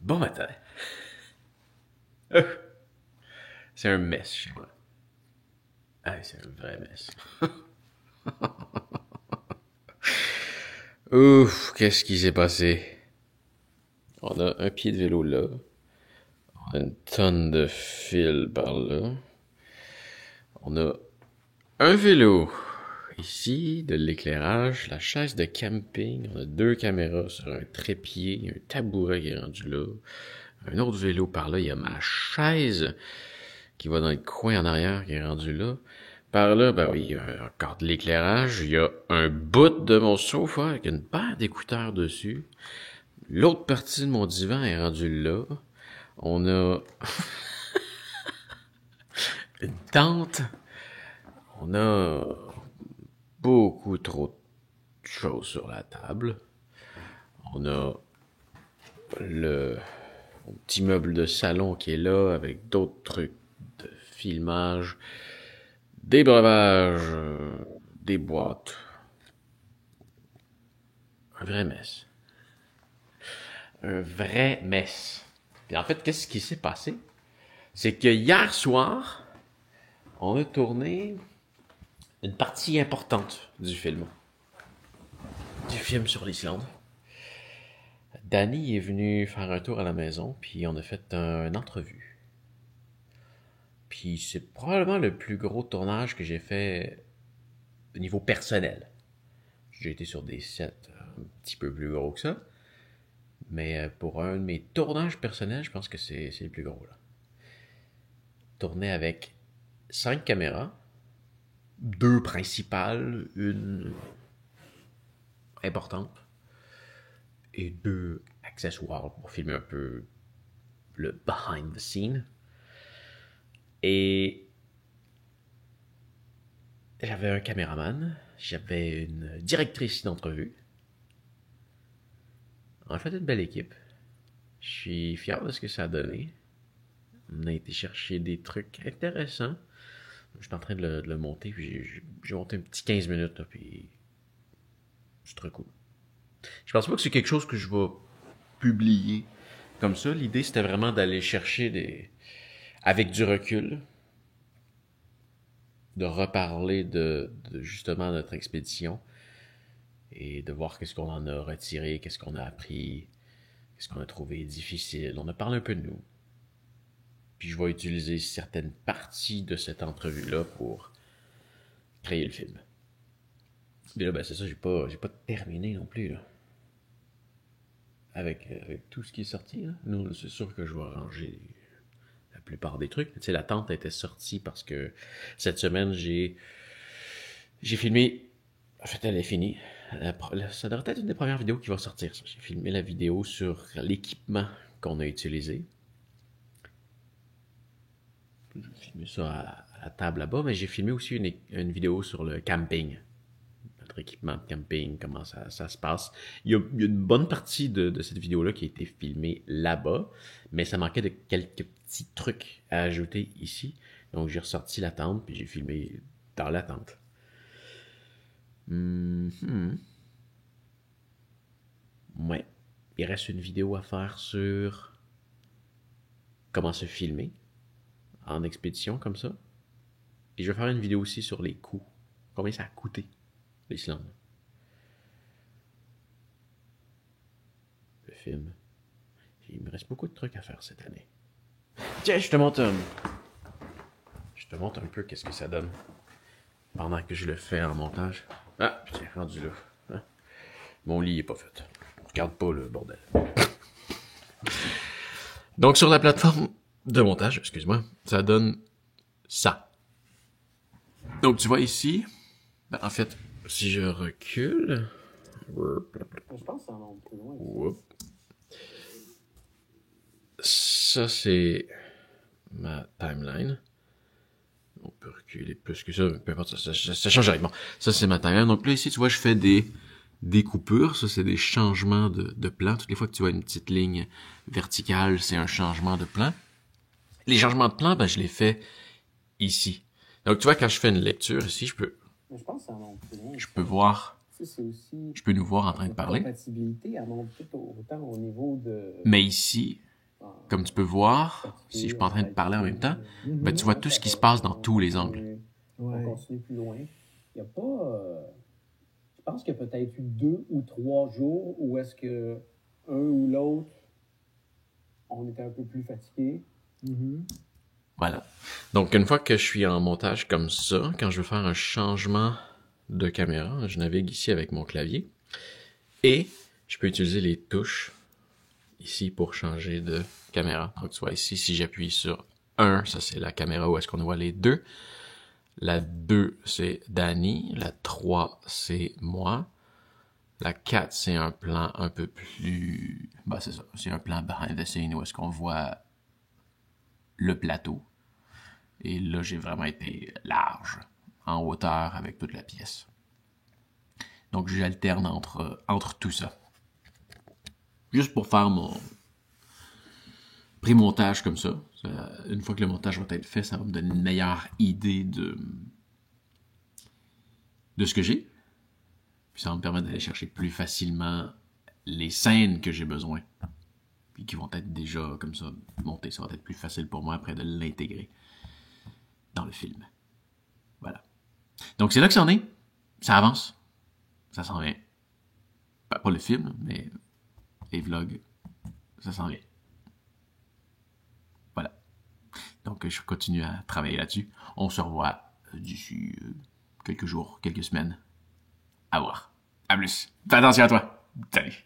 Bon matin. C'est un mess chez moi. Ah, c'est un vrai mess. Ouf, qu'est-ce qui s'est passé? On a un pied de vélo là. On a une tonne de fils par là. On a un vélo ici, de l'éclairage, la chaise de camping. On a deux caméras sur un trépied. Il y a un tabouret qui est rendu là. Un autre vélo par là. Il y a ma chaise qui va dans le coin en arrière qui est rendu là. Par là, ben oui, il y a encore de l'éclairage. Il y a un bout de mon sofa avec une paire d'écouteurs dessus. L'autre partie de mon divan est rendue là. On a une tente. On a beaucoup trop de choses sur la table. On a le petit meuble de salon qui est là avec d'autres trucs de filmage, des breuvages, des boîtes. Un vrai mess. Un vrai mess. Puis en fait, qu'est-ce qui s'est passé? C'est que hier soir, on a tourné une partie importante du film. Du film sur l'Islande. Danny est venu faire un tour à la maison, puis on a fait une entrevue. Puis c'est probablement le plus gros tournage que j'ai fait au niveau personnel. J'ai été sur des sets un petit peu plus gros que ça. Mais pour un de mes tournages personnels, je pense que c'est le plus gros. Là. Tourné avec 5 caméras, 2 principales, une importante, et 2 accessoires pour filmer un peu le behind the scene. Et j'avais un caméraman, j'avais une directrice d'entrevue. On a fait une belle équipe. Je suis fier de ce que ça a donné. On a été chercher des trucs intéressants. Je suis en train de le monter, puis j'ai monté un petit 15 minutes, là, puis c'est très cool. Je pense pas que c'est quelque chose que je vais publier comme ça. L'idée, c'était vraiment d'aller chercher avec du recul, de reparler de justement notre expédition et de voir qu'est-ce qu'on en a retiré, qu'est-ce qu'on a appris, qu'est-ce qu'on a trouvé difficile. On a parlé un peu de nous. Puis je vais utiliser certaines parties de cette entrevue-là pour créer le film. Mais là, ben c'est ça, j'ai pas terminé non plus, là. Avec tout ce qui est sorti, là. Nous, c'est sûr que je vais ranger la plupart des trucs. Tu sais, la tente était sortie parce que cette semaine, j'ai filmé. En fait, elle est finie. Ça devrait être une des premières vidéos qui va sortir. J'ai filmé la vidéo sur l'équipement qu'on a utilisé. J'ai filmé ça à la table là-bas, mais j'ai filmé aussi une vidéo sur le camping. Notre équipement de camping, comment ça se passe. Il y a une bonne partie de cette vidéo-là qui a été filmée là-bas, mais ça manquait de quelques petits trucs à ajouter ici. Donc j'ai ressorti la tente, puis j'ai filmé dans la tente. Ouais. Il reste une vidéo à faire sur comment se filmer en expédition comme ça. Et je vais faire une vidéo aussi sur les coûts. Combien ça a coûté, l'Islande. Le film. Il me reste beaucoup de trucs à faire cette année. Tiens, je te montre un peu qu'est-ce que ça donne pendant que je le fais en montage. Ah, tiens, rendu là. Hein? Mon lit est pas fait. Regarde pas le bordel. Donc sur la plateforme de montage, excuse-moi, ça donne ça. Donc tu vois ici, ben, en fait, si je recule, Je pense que ça en va plus loin. Ça c'est ma timeline. On peut reculer plus que ça, peu importe, ça change rien. Bon, ça c'est ma timeline. Donc là ici, tu vois, je fais des découpures. Ça c'est des changements de plan. Toutes les fois que tu vois une petite ligne verticale, c'est un changement de plan. Les changements de plan, ben je les fais ici. Donc tu vois, quand je fais une lecture ici, je peux voir, je peux nous voir en train de parler. Mais ici, comme tu peux voir, si je suis pas en train de parler en même temps, ben, tu vois tout ce qui se passe dans tous les angles. On continue plus loin. Il n'y a pas... je pense qu'il y a peut-être eu 2 ou 3 jours où est-ce que un ou l'autre, on était un peu plus fatigué. Voilà. Donc, une fois que je suis en montage comme ça, quand je veux faire un changement de caméra, je navigue ici avec mon clavier et je peux utiliser les touches ici pour changer de caméra. Donc, tu vois ici, si j'appuie sur 1, ça c'est la caméra où est-ce qu'on voit les deux. La 2, c'est Danny. La 3, c'est moi. La 4, c'est un plan un peu plus... Bah, c'est ça. C'est un plan behind the scene où est-ce qu'on voit le plateau. Et là, j'ai vraiment été large, en hauteur, avec toute la pièce. Donc, j'alterne entre tout ça. Juste pour faire mon pré-montage comme ça. Une fois que le montage va être fait, ça va me donner une meilleure idée de ce que j'ai. Puis ça va me permettre d'aller chercher plus facilement les scènes que j'ai besoin. Puis qui vont être déjà comme ça montées. Ça va être plus facile pour moi après de l'intégrer dans le film. Voilà. Donc c'est là que ça en est. Ça avance. Ça s'en vient. Pas le film, mais les vlogs. Ça s'en vient. Voilà. Donc je continue à travailler là-dessus. On se revoit d'ici quelques jours, quelques semaines. À voir. À plus. Fais attention à toi. Salut.